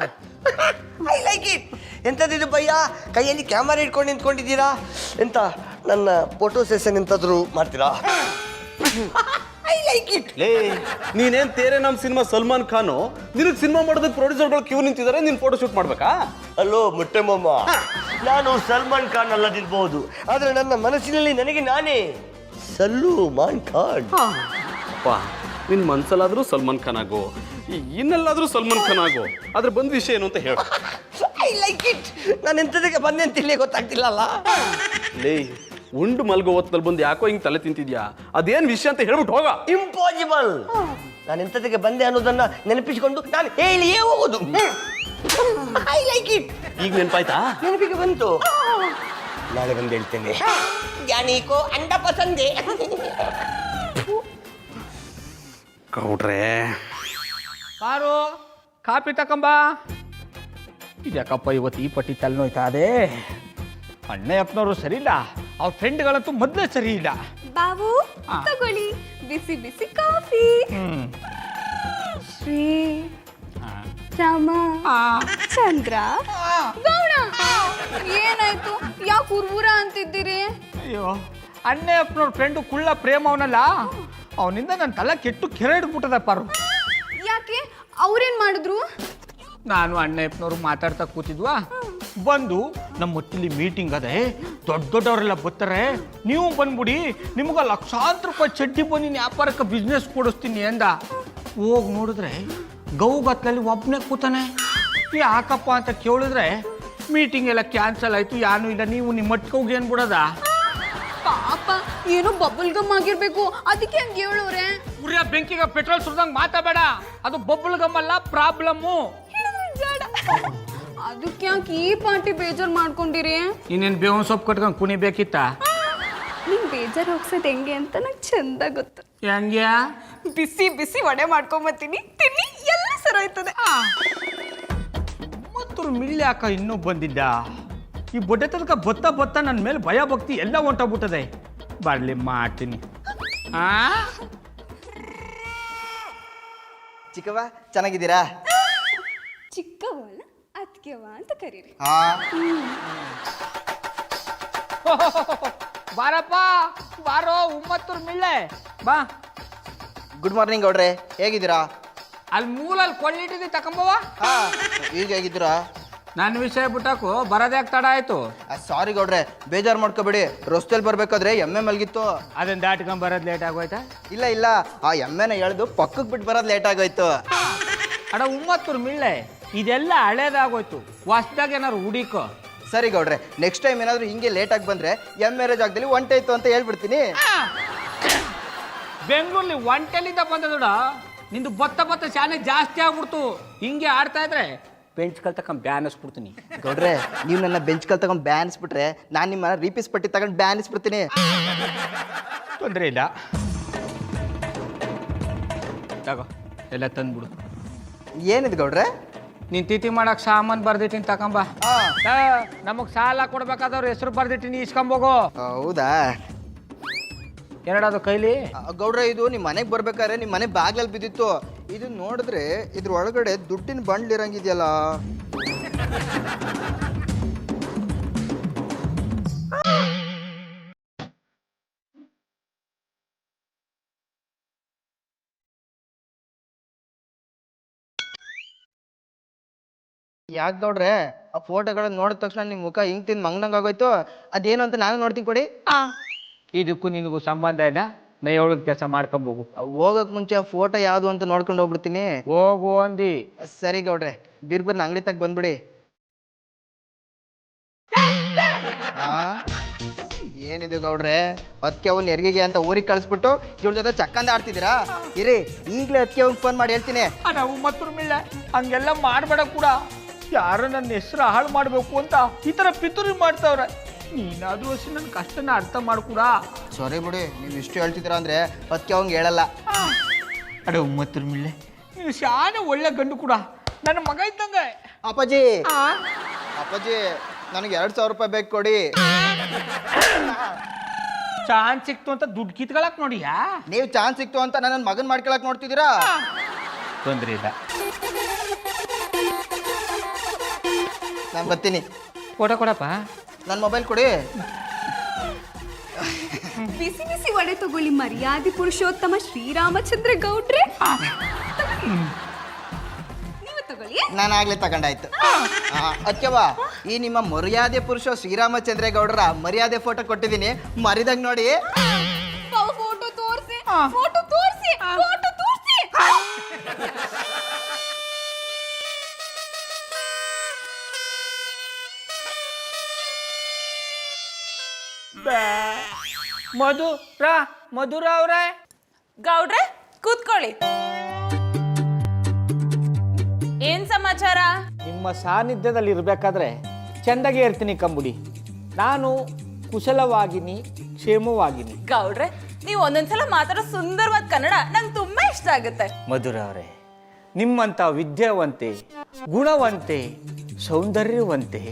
I like it. ಎಂಥದ್ದಿದು ಭಯ್ಯ, ಕೈಯಲ್ಲಿ ಕ್ಯಾಮರಾ ಇಟ್ಕೊಂಡು ನಿಂತ್ಕೊಂಡಿದ್ದೀರಾ? ಎಂತ ನನ್ನ ಫೋಟೋ ಸೆಷನ್ ಎಂತಾದ್ರು ಮಾಡ್ತೀರಾ? I like it. ಲೇ, ನೀನೇನ್ ತೇರೆ ನಮ್ಮ ಸಿನಿಮಾ ಸಲ್ಮಾನ್ ಖಾನು, ನಿನಗೆ ಸಿನಿಮಾ ಮಾಡೋದಕ್ಕೆ ಪ್ರೊಡ್ಯೂಸರ್ಗಳು ಕ್ಯೂ ನಿಂತಿದ್ದಾರೆ, ನೀನು ಫೋಟೋ ಶೂಟ್ ಮಾಡ್ಬೇಕಾ? ಅಲ್ಲೋ ಮುಟ್ಟೆಮ್ಮಮ್ಮ, ನಾನು ಸಲ್ಮಾನ್ ಖಾನ್ ಅಲ್ಲದಿರ್ಬೋದು, ಆದರೆ ನನ್ನ ಮನಸ್ಸಿನಲ್ಲಿ ನನಗೆ ನಾನೇ ಸಲ್ಮಾನ್ ಖಾನ್. ಅಪ್ಪ, ನಿನ್ನ ಮನ್ಸಲ್ಲಾದ್ರೂ ಸಲ್ಮಾನ್ ಖಾನ್ ಆಗು, ಇನ್ನೆಲ್ಲಾದ್ರೂ ಸಲ್ಮಾನ್ ಖಾನ್ ಆಗು, ಆದ್ರೆ ಬಂದ ವಿಷಯ ಏನು ಅಂತ ಹೇಳು. I like it. ನಾನು ಎಂಥದಕ್ಕೆ ಬಂದೆ ಅಂತ ಇಲ್ಲಿ ಗೊತ್ತಾಗ್ತಿಲ್ಲಲ್ಲ. ಲೇ, ಉಂಡು ಮಲ್ಗೋ ಹೊತ್ತಲ್ಲಿ ಬಂದು ಯಾಕೋ ಹಿಂಗೆ ತಲೆ ತಿಂತಿದ್ಯಾ? ಅದೇನು ವಿಷಯ ಅಂತ ಹೇಳ್ಬಿಟ್ಟು ಹೋಗ. ಇಂಪಾಸಿಬಲ್. ನಾನು ಎಂಥದಕ್ಕೆ ಬಂದೆ ಅನ್ನೋದನ್ನ ನೆನಪಿಸಿಕೊಂಡು ನಾನು ಹೇಳಿಯೇ ಹೋಗೋದು. I like it. ಈಗ ನೆನಪಾಯ್ತಾ? ನೆನಪಿಗೆ ಬಂತು. ನಾಳೆ ಬಂದು ಹೇಳ್ತೇನೆ. ಜಾನೀಕೋ ಅಂಡ ಪಸಂದೆ. ಗೌಡ್ರೆ, ಪಾರು, ಕಾಪಿ ತಕೊಂಬ. ಇದ್ಯಾಕಪ್ಪ ಇವತ್ತು ಈ ಪಟ್ಟಿ ತಲೆನೋಯ್ತಾ ಅದೇ? ಅಣ್ಣಯ್ಯಪ್ಪನವರು ಸರಿ ಇಲ್ಲ, ಅವ್ರ ಫ್ರೆಂಡ್ಗಳಂತೂ ಮೊದಲೇ ಸರಿ ಇಲ್ಲ. ಬಾವು ತಗೊಳ್ಳಿ ಬಿಸಿ ಬಿಸಿ ಕಾಫಿ. ಶ್ರೀ ರಾಮ ಚಂದ್ರ ಗೌಡ, ಏನಾಯ್ತು? ಯಾಕೆ ಉರ್ವುರ ಅಂತಿದ್ದೀರಿ? ಅಯ್ಯೋ, ಅಣ್ಣಯ್ಯಪ್ಪನವ್ರ ಫ್ರೆಂಡು ಕುಳ್ಳ ಪ್ರೇಮ ಅವನಲ್ಲ, ಅವನಿಂದ ನನ್ನ ತಲೆ ಕೆಟ್ಟು ಕೆರೆ ಹಿಡ್ಬಿಟ್ಟದ ಪಾರು. ಯಾಕೆ? ಅವ್ರೇನ್ ಮಾಡಿದ್ರು? ನಾನು ಅಣ್ಣಯ್ಯಪ್ಪನವ್ರು ಮಾತಾಡ್ತಾ ಕೂತಿದ್ವಾ, ಬಂದು ನಮ್ಮ ಹೊಟ್ಟೆಲಿ ಮೀಟಿಂಗ್ ಅದೇ, ದೊಡ್ಡ ದೊಡ್ಡವರೆಲ್ಲ ಬರ್ತಾರೆ, ನೀವು ಬಂದ್ಬಿಡಿ, ನಿಮ್ಗೆ ಲಕ್ಷಾಂತರ ರೂಪಾಯಿ ಚಡ್ಡಿ ಬಂದು ವ್ಯಾಪಾರಕ್ಕೆ ಬಿಸ್ನೆಸ್ ಕೊಡಿಸ್ತೀನಿ ಅಂದ. ಹೋಗಿ ನೋಡಿದ್ರೆ ಗೌಗತ್ಲಲ್ಲಿ ಒಬ್ಬನೇ ಕೂತಾನೆ. ಯಾಕಪ್ಪ ಅಂತ ಕೇಳಿದ್ರೆ ಮೀಟಿಂಗ್ ಎಲ್ಲ ಕ್ಯಾನ್ಸಲ್ ಆಯ್ತು, ಯಾನು ಇಲ್ಲ, ನೀವು ನಿಮ್ಮ ಮಟ್ಟಿಗೆ ಹೋಗಿ ಏನ್ಬಿಡೋದ? ಪಾಪ ಏನೋ ಬಬಲ್ ಗಮ್ ಆಗಿರ್ಬೇಕು, ಅದಕ್ಕೆ ಹಂಗೆ ಹೇಳೋರೆ. ಉರಿಯ ಬೆಂಕಿಗೆ ಪೆಟ್ರೋಲ್ ಸುರಿದಂಗೆ ಮಾತಾಬೇಡ, ಅದು ಬಬಲ್ ಗಮ್ ಅಲ್ಲ, ಪ್ರಾಬ್ಲಮ್ಮು. ಅದಕ್ಕೆ ಯಾಕೆ ಈ ಪಾರ್ಟಿ ಬೇಜಾರ್ ಮಾಡ್ಕೊಂಡಿರಿ? ಇನ್ನೇನು ಬೇವಿನ ಸೊಪ್ಪು ಕಟ್ಕೊಂಡು ಕುಣಿಬೇಕಿತ್ತ? ನಿಮ್ ಬೇಜಾರ್ ಹೋಗ್ಸೋದು ಹೆಂಗೆ ಅಂತ ನಂಗೆ ಚಂದ ಗೊತ್ತು. ಹೆಂಗ್ಯಾ? ಬಿಸಿ ಬಿಸಿ ವಡೆ ಮಾಡ್ಕೊಂಬತ್ತೀನಿ, ತಿನ್ನಿ, ಎಲ್ಲ ಸರೋಯ್ತದೆ. ಮತ್ತವ್ರು ಮಿಳ್ಳಿ ಹಾಕ ಇನ್ನೂ ಬಂದಿದ್ದ. ಈ ಬೊಡ್ಡೆ ತನಕ ಬತ್ತ ನನ್ನ ಮೇಲೆ ಭಯ ಭಕ್ತಿ ಎಲ್ಲ ಹೊಂಟೋಗ್ಬಿಟ್ಟದೆ. ಬರ್ಲಿ ಮಾಡ್ತೀನಿ. ಚಿಕ್ಕವ್ವ, ಚೆನ್ನಾಗಿದ್ದೀರಾ? ಚಿಕ್ಕವಲ್ಲ ಅತ್ಕೆವ ಅಂತ ಕರೀರಿ. ಬಾರಪ್ಪ, ಬಾರೋ ಉಮ್ಮತ್ತೂರು ಮಿಳ್ಳೆ ಬಾ. ಗುಡ್ ಮಾರ್ನಿಂಗ್ ಗೌಡ್ರೆ, ಹೇಗಿದ್ದೀರಾ? ಅಲ್ಲಿ ಮೂಲಲ್ಲಿ ಕೊಳ್ಳಿಟ್ಟಿದ್ದಿ ತಕೊಂಬವ. ಈಗ ಹೇಗಿದ್ದೀರಾ? ನನ್ನ ವಿಷಯ ಬಿಟ್ಟಾಕು ಬರೋದೇ ತಡ ಆಯ್ತು. ಸಾರಿ ಗೌಡ್ರೆ, ಬೇಜಾರು ಮಾಡ್ಕೋಬೇಡಿ. ರಸ್ತೆಯಲ್ಲಿ ಬರ್ಬೇಕಾದ್ರೆ ಎಮ್ಮೆ ಮಲಗಿತ್ತು, ಅದನ್ನ ದಾಟ್ಕೊಂಡ್ ಬರೋದು ಲೇಟ್ ಆಗೋಯ್ತಾ? ಇಲ್ಲ ಆ ಎಮ್ಮೆನ ಎಳೆದು ಪಕ್ಕಕ್ಕೆ ಬಿಟ್ಟು ಬರೋದು ಲೇಟ್ ಆಗೋಯ್ತು. ಅಡ ಉಮ್ಮತ್ತೂರು ಮಿಳ್ಳೆ, ಇದೆಲ್ಲ ಹಳೇದಾಗೋಯ್ತು, ಹೊಸ್ದಾಗ ಏನಾರು ಹುಡುಕೋ. ಸರಿ ಗೌಡ್ರೆ, ನೆಕ್ಸ್ಟ್ ಟೈಮ್ ಏನಾದರೂ ಹಿಂಗೆ ಲೇಟಾಗಿ ಬಂದರೆ ಎಮ್ಮೆರೆ ಜಾಗದಲ್ಲಿ ಒಂಟೆ ಇತ್ತು ಅಂತ ಹೇಳ್ಬಿಡ್ತೀನಿ. ಬೆಂಗಳೂರಲ್ಲಿ ಒಂಟೆಲಿಂದ ಬಂದದೋಡ, ನಿಂದು ಬತ್ತ ಶಾನೆ ಜಾಸ್ತಿ ಆಗ್ಬಿಡ್ತು. ಹಿಂಗೆ ಆಡ್ತಾ ಇದ್ರೆ ಬೆಂಚ್ ಕಲ್ ತಕೊಂಡ್ ಬ್ಯಾನಿಸ್ಬಿಡ್ತೀನಿ. ಗೌಡ್ರೆ, ನೀವು ನನ್ನ ಬೆಂಚ್ ಕಲ್ ತಗೊಂಡು ಬ್ಯಾನಿಸ್ಬಿಟ್ರೆ ನಾನು ನಿಮ್ಮನ್ನ ರೀಪೀಸ್ ಪಟ್ಟಿ ತಗೊಂಡು ಬ್ಯಾನಿಸ್ಬಿಡ್ತೀನಿ. ತೊಂದರೆ ಇಲ್ಲ, ತಗೋ ಎಲ್ಲ ತಂದ್ಬಿಡು. ಏನಿದೆ ಗೌಡ್ರೆ? ನೀನು ತಿಥಿ ಮಾಡಕ್ ಸಾಮಾನು ಬರ್ದಿಟ್ಟಿನಿ, ತಕೊಂಬ. ನಮಗ್ ಸಾಲ ಕೊಡ್ಬೇಕಾದವ್ರ ಹೆಸರು ಬರ್ದಿಟ್ಟಿನಿ, ಇಸ್ಕೊಂಬೋಗು. ಹೌದಾ? ಎರಡದು ಕೈಲಿ. ಗೌಡ್ರೆ, ಇದು ನಿಮ್ಮ ಮನೆಗೆ ಬರ್ಬೇಕಾದ್ರೆ ನಿಮ್ಮ ಮನೆ ಬಾಗ್ಲಲ್ಲಿ ಬಿದ್ದಿತ್ತು. ಇದು ನೋಡಿದ್ರೆ ಇದ್ರ ಒಳಗಡೆ ದುಡ್ಡಿನ ಬಂಡ್ಲ್ ಇರಂಗಿದೆಯಲ್ಲ. ಯಾಕೆ ಗೌಡ್ರೆ, ಆ ಫೋಟೋಗಳನ್ನ ನೋಡಿದ ತಕ್ಷಣ ನಿಮ್ಮ ಮುಖ ಹಿಂಗ್ ತಿಂದು ಮಂಗ್ನಂಗ್ ಆಗೋಯ್ತು. ಅದೇನು ಅಂತ ನಾನು ನೋಡ್ತೀನಿ ಕೊಡಿ. ಇದಕ್ಕೂ ನಿನಗೂ ಸಂಬಂಧ ಇಲ್ಲ, ನಾ ಹೇಳೋದ್ ಕೆಲಸ ಮಾಡ್ಕೊಬೋಗು. ಹೋಗಕ್ ಮುಂಚೆ ಫೋಟೋ ಯಾವ್ದು ಅಂತ ನೋಡ್ಕೊಂಡು ಹೋಗ್ಬಿಡ್ತೀನಿ. ಹೋಗು ಅಂದಿ. ಸರಿ ಗೌಡ್ರೆ, ಬಿರ್ಬರ್ನ ಅಂಗಡಿ ತಗ ಬಂದ್ಬಿಡಿ. ಏನಿದೆ ಗೌಡ್ರೆ, ಅದಕ್ಕೆ ಅವ್ನು ಹೆರಿಗೆಗೆ ಅಂತ ಊರಿಗೆ ಕಳಿಸ್ಬಿಟ್ಟು ಇವ್ರ ಜೊತೆ ಚಕ್ಕಂದ ಆಡ್ತಿದ್ದೀರಾ? ಇರಿ, ಈಗಲೇ ಅದಕ್ಕೆ ಅವ್ನು ಫೋನ್ ಮಾಡಿ ಹೇಳ್ತೀನಿ. ನಾವು ಮತ್ತೊರ್ ಮಿಳ್ಳೆ ಹಂಗೆಲ್ಲ ಮಾಡಬೇಡ ಕೂಡ. ಯಾರು ನನ್ನ ಹೆಸರು ಹಾಳು ಮಾಡಬೇಕು ಅಂತ ಈ ಥರ ಪಿತೂರಿ ಮಾಡ್ತಾವ್ರೆ. ನೀನಾದ್ರೂ ಅಷ್ಟೇ ನನ್ನ ಕಷ್ಟನ ಅರ್ಥ ಮಾಡ್ಕೂಡ. ಸರಿ ಬಿಡಿ, ನೀವು ಇಷ್ಟು ಹೇಳ್ತಿದ್ದೀರಾ ಅಂದರೆ ಅದಕ್ಕೆ ಅವ್ನಿಗೆ ಹೇಳಲ್ಲ. ಅಡೆ ಮತ್ತೊರ್ ಮಿಳ್ಳೆ, ನೀನು ಶಾನೆ ಒಳ್ಳೆ ಗಂಡು ಕೂಡ, ನನ್ನ ಮಗ ಇದ್ದಂಗೆ. ಅಪ್ಪಾಜಿ ಅಪ್ಪಾಜಿ, ನನಗೆ 2,000 ರೂಪಾಯಿ ಬೇಕು ಕೊಡಿ. ಚಾನ್ಸ್ ಸಿಕ್ತು ಅಂತ ದುಡ್ಡು ಕಿತ್ಕೊಳಕ್ ನೋಡಿಯಾ? ನೀವು ಚಾನ್ಸ್ ಸಿಕ್ತು ಅಂತ ನನ್ನ ಮಗನ್ ಮಾಡ್ಕೊಳಕ್ ನೋಡ್ತಿದ್ದೀರಾ? ತೊಂದ್ರೆ ಇಲ್ಲ, ನಾನು ಬರ್ತೀನಿ. ಫೋಟೋ ಕೊಡಪ್ಪ. ನನ್ನ ಮೊಬೈಲ್ ಕೊಡಿ. ಬಿಸಿ ಬಿಸಿ ವಡೆ ತಗೊಳ್ಳಿ ಮರ್ಯಾದೆ ಪುರುಷೋತ್ತಮ ಶ್ರೀರಾಮಚಂದ್ರ ಗೌಡ್ರೆ. ನೀವು ತಗೊಳ್ಳಿ. ನಾನು ಆಗ್ಲೇ ತಗೊಂಡಾಯ್ತು. ಅದಕ್ಕೆವಾ, ಈ ನಿಮ್ಮ ಮರ್ಯಾದೆ ಪುರುಷ ಶ್ರೀರಾಮಚಂದ್ರ ಗೌಡರ ಮರ್ಯಾದೆ ಫೋಟೋ ಕೊಟ್ಟಿದ್ದೀನಿ, ಮರಿದಂಗ್ ನೋಡಿ. ಫೋಟೋ ತೋರಿಸಿ, ಫೋಟೋ ತೋರಿಸಿ, ಫೋಟೋ ತೋರಿಸಿ. ಮಧುರ ಅವ್ರೆ, ಗೌಡ್ರೆ ಕೂತ್ಕೊಳ್ಳಿ. ಏನ್ ಸಮಾಚಾರ? ನಿಮ್ಮ ಸಾನ್ನಿಧ್ಯದಲ್ಲಿ ಇರಬೇಕಾದ್ರೆ ಚೆಂದಾಗೆ ಇರ್ತೀನಿ ಕಂಬುಡಿ. ನಾನು ಕುಶಲವಾಗಿನಿ, ಕ್ಷೇಮವಾಗಿನಿ. ಗೌಡ್ರೆ, ನೀವು ಒಂದೊಂದ್ಸಲ ಮಾತಾಡೋ ಸುಂದರವಾದ ಕನ್ನಡ ನಂಗೆ ತುಂಬಾ ಇಷ್ಟ ಆಗುತ್ತೆ. ಮಧುರ ಅವರೇ, ನಿಮ್ಮಂಥ ವಿದ್ಯಾವಂತೆ, ಗುಣವಂತೆ, ಸೌಂದರ್ಯವಂತೆ,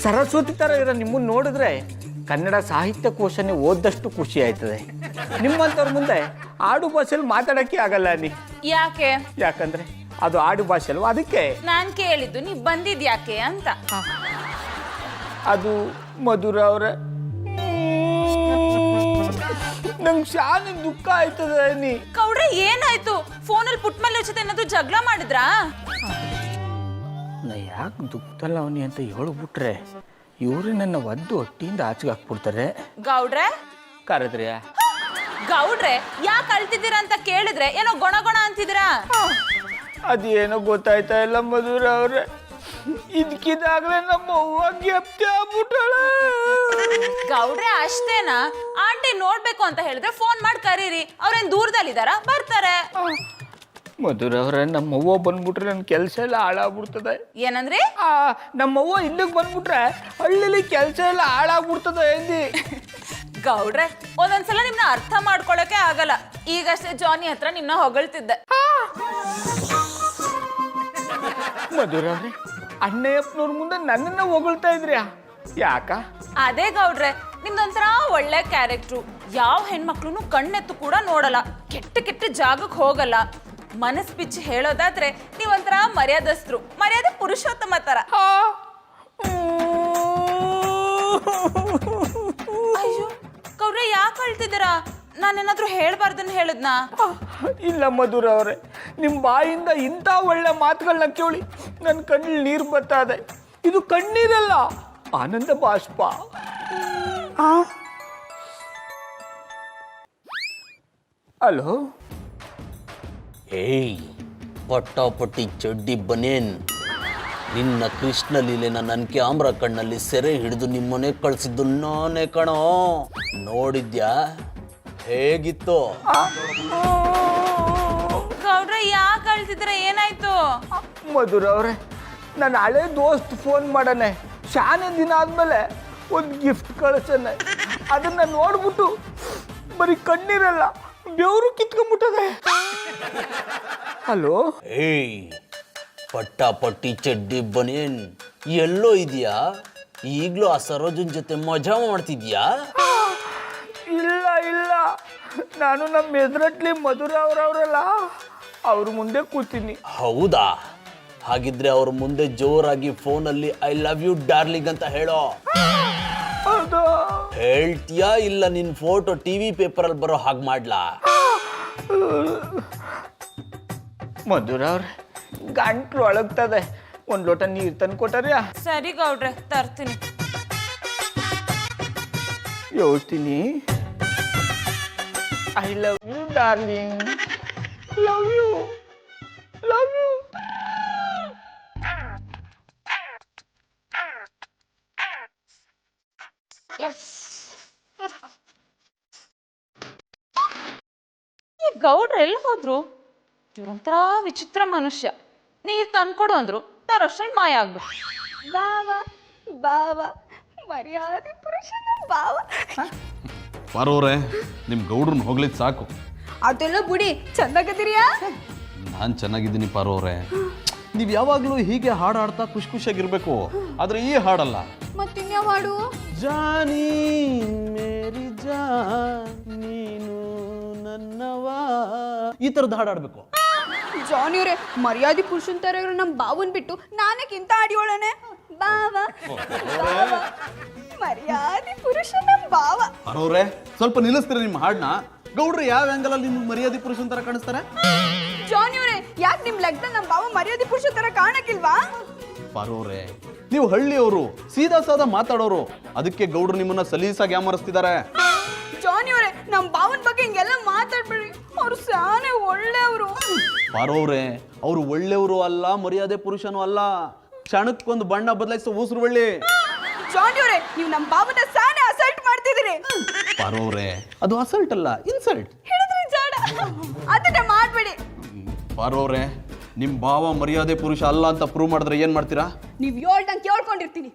ಸರಸ್ವತಿ ಥರ ಇರೋ ನಿಮ್ಮನ್ನು ನೋಡಿದ್ರೆ ಕನ್ನಡ ಸಾಹಿತ್ಯ ಕೋಶನೇ ಓದ್ದಷ್ಟು ಖುಷಿ ಆಯ್ತದೆ. ನಿಮ್ಮಂಥವ್ರ ಮುಂದೆ ಆಡು ಭಾಷೆಯಲ್ಲಿ ಮಾತಾಡೋಕ್ಕೆ ಆಗಲ್ಲ ನೀ. ಯಾಕೆ? ಯಾಕಂದ್ರೆ ಅದು ಆಡು ಭಾಷೆ ಅಲ್ವಾ, ಅದಕ್ಕೆ. ನಾನ್ ಕೇಳಿದ್ದು ನೀವ್ ಬಂದಿದ್ ಯಾಕೆ ಅಂತ. ಅದು ಮಧುರ ಅವರ, ನಂಗೆ ಶಾನೆ ದುಃಖ ಆಯ್ತದೆ ನೀ. ಗೌಡ್ರೆ ಏನಾಯ್ತು? ಫೋನಲ್ಲಿ ಪುಟ್ಮಲ್ಲಿ ಜೊತೆ ಏನಾದ್ರು ಜಗಳ ಮಾಡಿದ್ರಾ? ನಾ ಯಾಕೆ ದುಃಖದಲ್ಲ ಅವನಿ ಅಂತ ಹೇಳ್ಬಿಟ್ರೆ ಇವ್ರು ನನ್ನ ಒದ್ದು ಹೊಟ್ಟಿಯಿಂದ ಆಚೆಗೆ ಹಾಕ್ಬಿಡ್ತಾರೆ. ಗೌಡ್ರೆ ಕರೆದ್ರಿಯಾ? ಗೌಡ್ರೆ ಯಾಕೆ ಅಳ್ತಿದ್ದೀರಾ ಅಂತ ಕೇಳಿದ್ರೆ ಏನೋ ಗೊಣ ಗೊಣ ಅಂತಿದ್ದೀರಾ. ಅದೇನೋ ಗೊತ್ತಾಯ್ತಾ ಇಲ್ಲ ಮಧುರ ಅವ್ರೆ, ಇದಕ್ಕಿದಾಗಲೇ ನಮ್ಮ ಅವ್ವ ಗೆಪ್ತಿ ಆಗ್ಬಿಟ್ಟಾಳೆ. ಗೌಡ್ರೆ ಅಷ್ಟೇನಾ? ಆಂಟಿ ನೋಡ್ಬೇಕು ಅಂತ ಹೇಳಿದ್ರೆ ಫೋನ್ ಮಾಡಿ ಕರೀರಿ, ಅವ್ರೇನ್ ದೂರದಲ್ಲಿದ್ದಾರಾ, ಬರ್ತಾರೆ. ಮಧುರ ಅವ್ರೆ, ನಮ್ಮವ್ವ ಬಂದ್ಬಿಟ್ರೆ ನನ್ನ ಕೆಲಸ ಎಲ್ಲ ಹಾಳಾಗ್ಬಿಡ್ತದೆ. ಏನಂದ್ರಿ? ನಮ್ಮವ್ವ ಇಲ್ಲಿಗೆ ಬಂದ್ಬಿಟ್ರೆ ಹಳ್ಳಿಲಿ ಕೆಲಸ ಎಲ್ಲ ಹಾಳಾಗ್ಬಿಡ್ತದೆ ಎಂದಿ. ಗೌಡ್ರೆ ಒಂದೊಂದ್ಸಲ ನಿಮ್ನ ಅರ್ಥ ಮಾಡ್ಕೊಳಕ್ಕೆ ಆಗಲ್ಲ. ಈಗಷ್ಟೇ ಜಾನಿ ಹತ್ರ ನಿಮ್ನ ಹೊಗಳ್ತಿದ್ದೆ. ಮಧುರ ಅವ್ರೆ, ಅಣ್ಣಯ್ಯಪ್ಪನವ್ರ ಮುಂದೆ ನನ್ನನ್ನ ಹೊಗಳ್ತಾ ಇದ್ರ್ಯಾ? ಯಾಕ? ಅದೇ ಗೌಡ್ರೆ, ನಿಮ್ದೊಂಥರ ಒಳ್ಳೆ ಕ್ಯಾರೆಕ್ಟ್ರು. ಯಾವ ಹೆಣ್ಮಕ್ಳು ಕಣ್ಣೆತ್ತು ಕೂಡ ನೋಡಲ್ಲ, ಕೆಟ್ಟ ಕೆಟ್ಟ ಜಾಗಕ್ಕೆ ಹೋಗಲ್ಲ. ಮನಸ್ ಬಿಚ್ಚಿ ಹೇಳೋದಾದ್ರೆ ನೀವೊಂಥರ ಮರ್ಯಾದಸ್ಥರು, ಮರ್ಯಾದೆ ಪುರುಷೋತ್ತಮ ತರ. ಅಯ್ಯೋ ಗೌಡ್ರೆ, ಯಾಕೆ ಅಳ್ತಿದ್ದೀರಾ? ನಾನೇನಾದ್ರೂ ಹೇಳ್ಬಾರ್ದನ್ನ ಹೇಳಿದ್ನಾ? ಇಲ್ಲ ಮಧುರ ಅವರೇ, ನಿಮ್ಮ ಬಾಯಿಂದ ಇಂಥ ಒಳ್ಳೆ ಮಾತುಗಳನ್ನ ಕೇಳಿ ನನ್ನ ಕಣ್ಣಲ್ಲಿ ನೀರು ಬರ್ತಾ ಇದೆ. ಇದು ಕಣ್ಣೀರಲ್ಲ, ಆನಂದ ಬಾಷ್ಪ. ಹಲೋ. ಏಯ್ ಪಟ್ಟಾಪಟ್ಟಿ ಚಡ್ಡಿ ಬನೇನ್, ನಿನ್ನ ಕೃಷ್ಣ ಲೀಲೆನ ನನ್ನ ಕ್ಯಾಮ್ರಾ ಕಣ್ಣಲ್ಲಿ ಸೆರೆ ಹಿಡಿದು ನಿಮ್ಮನೆ ಕಳಿಸಿದ್ದು ನಾನೇ ಕಣೋ. ನೋಡಿದ್ಯಾ ಹೇಗಿತ್ತು? ಗೌಡ್ರೆ ಯಾಕೆ ಅಳ್ತಿದ್ದೀರಾ? ಏನಾಯ್ತು? ಮಧುರ ಅವರೇ, ನನ್ನ ಹಳೆ ದೋಸ್ತ್ ಫೋನ್ ಮಾಡನೆ, ಶಾನೆ ದಿನ ಆದ್ಮೇಲೆ ಒಂದು ಗಿಫ್ಟ್ ಕಳಿಸನೆ. ಅದನ್ನ ನೋಡ್ಬಿಟ್ಟು ಬರೀ ಕಣ್ಣೀರಲ್ಲ, ಬೆವರು ಕಿತ್ಕೊಂಡ್ಬಿಟ್ಟದೆ. ಹಲೋ. ಏಯ್ ಪಟ್ಟಾಪಟ್ಟಿ ಚಡ್ಡಿ ಬನೇನ್, ಎಲ್ಲೋ ಇದೆಯಾ? ಈಗಲೂ ಆ ಸರೋಜನ್ ಜೊತೆ ಮಜಾ ಮಾಡ್ತಿದ್ಯಾ? ಇಲ್ಲ ಇಲ್ಲ, ನಾನು ನಮ್ಮ ಎದುರಟ್ಲಿ ಮಧುರ ಅವರವರಲ್ಲ, ಅವ್ರ ಮುಂದೆ ಕೂತೀನಿ. ಹೌದಾ? ಹಾಗಿದ್ರೆ ಅವ್ರ ಮುಂದೆ ಜೋರಾಗಿ ಫೋನಲ್ಲಿ ಐ ಲವ್ ಯು ಡಾರ್ಲಿಂಗ್ ಅಂತ ಹೇಳೋ. ಹೌದಾ? ಹೇಳ್ತೀಯಾ ಇಲ್ಲ ನಿನ್ ಫೋಟೋ ಟಿವಿ ಪೇಪರಲ್ಲಿ ಬರೋ ಹಾಗೆ ಮಾಡ್ಲಾ? ಮಧುರ ಅವ್ರೆ, ಗಂಟ್ಲು ಒಳಗ್ತದೆ, ಒಂದು ಲೋಟ ನೀರು ತಂದು ಕೊಟ್ಟಾರ್ಯಾ? ಸರಿ ಗೌಡ್ರೆ, ತರ್ತೀನಿ. ಹೇಳ್ತೀನಿ. I love you darling, love you, love you. ಈ ಗೌಡ್ರು ಎಲ್ಲಿ ಹೋದ್ರು? ಇವ್ರೊಂಥರ ವಿಚಿತ್ರ ಮನುಷ್ಯ. ನೀರ್ ತಂದ್ಕೊಡು ಅಂದ್ರು, ತರೋಷ್ಟ್ರಲ್ಲಿ ಮಾಯ ಆಗ್ಬಿಟ್ಟು. ಬಾವ ಬಾವ ಮರ್ಯಾದೆ ಪುರುಷ ನನ್ ಬಾವ. ಪಾರೋರೆ ನಿಮ್ಮ ಗೌಡ್ರನ್ನ ಹೋಗ್ಲಿದ್ದು ಸಾಕು. ಅದೆಲ್ಲ ಬುಡಿ ಚಂದಾಗದಿರಿಯಾ? ನಾನು ಚೆನ್ನಾಗಿದ್ದೀನಿ ಪಾರೋರೆ. ನೀವು ಯಾವಾಗಲೂ ಹೀಗೆ ಹಾಡು ಹಾಡ್ತಾ ಖುಷಿ ಖುಷಿಯಾಗಿರ್ಬೇಕು. ಆದ್ರೆ ಈ ಹಾಡಲ್ಲ. ಮತ್ತಿನ್ಯಾವ ಹಾಡು? ಜಾನಿ ಮೇರಿ ಜಾನ್ ನೀನು ನನ್ನವಾ, ಈ ಥರದ ಹಾಡು ಹಾಡ್ಬೇಕು. ಜಾನಿಯವ್ರೆ, ಮರ್ಯಾದೆ ಪುರುಷನ್ ತರ ಇರೋ ನಮ್ ಬಾವನ್ ಬಿಟ್ಟು ನಾನಕ್ಕಿಂತ ಆಡಿಯೋಳನೆ. ಬಾವ ಬಾವ ಮರ್ಯಾದೆ ಪುರುಷ ನಮ್ ಬಾವ. ಪಾರೋರೆ ಸ್ವಲ್ಪ ನಿಲ್ಲಿಸ್ತೀರ ನಿಮ್ಮ ಹಾಡನ್ನ. ಗೌಡ್ರು ಯಾವ ಆಂಗಲ್ ಅಲ್ಲಿ ನಿಮ್ಗೆ ಮರ್ಯಾದೆ ಪುರುಷನ್ ತರ ಕಾಣಿಸ್ತಾರೆ? ಜಾನಿಯವ್ರೆ, ಯಾಕೆ ನಿಮ್ ಲೆಕ್ಕದಲ್ಲಿ ನಮ್ ಬಾವ ಮರ್ಯಾದೆ ಪುರುಷ ತರ ಕಾಣಕ್ಕಿಲ್ವಾ? ಪಾರೋರೆ ನೀವು ಹಳ್ಳಿಯವರು, ಸೀದಾ ಸಾದಾ ಮಾತಾಡೋರು, ಅದಕ್ಕೆ ಗೌಡ್ರು ನಿಮ್ಮನ್ನ ಸಲೀಸಾಗಿ ಯಾಮರಿಸ್ತಿದ್ದಾರೆ. ಜಾನಿಯವ್ರೆ, ನಮ್ ಬಾವನ್ ಬಗ್ಗೆ ಹಿಂಗೆಲ್ಲ ಮಾತಾಡ್ಬೇಡಿ, ಅವ್ರು ಸಾನೆ ಒಳ್ಳೆಯವರು. ಪಾರೋರೆ ಅವರು ಒಳ್ಳೆಯವರು ಅಲ್ಲ, ಮರ್ಯಾದೆ ಪುರುಷನೂ ಅಲ್ಲ. ಕ್ಷಣಕ್ಕೊಂದು ಬಣ್ಣ ಬದಲಾಯಿಸೋ ಊಸರು ಬಳ್ಳಿ. ಜಾನಿಯವ್ರೆ, ನೀವು ನಮ್ ಬಾವನ ಸಾನೆ ಅಸಲ್ಟ್ ಮಾಡ್ತಿದ್ದೀರಿ. ಪಾರೋರೆ ಅದು ಅಸಲ್ಟ್ ಅಲ್ಲ, ಇನ್ಸಲ್ಟ್. ಹಿಡಿದ್ರಿ ಜಾಡ, ಅದನ್ನೇ ಮಾಡ್ಬೇಡಿ. ಪಾರೋರೆ ನಿಮ್ ಭಾವ ಮರ್ಯಾದೆ ಪುರುಷ ಅಲ್ಲ ಅಂತ ಪ್ರೂವ್ ಮಾಡಿದ್ರೆ ಏನ್ ಮಾಡ್ತೀರಾ? ನೀವ್ ಹೇಳ್ದಂಗೆ ಕೇಳ್ಕೊಂಡಿರ್ತೀನಿ.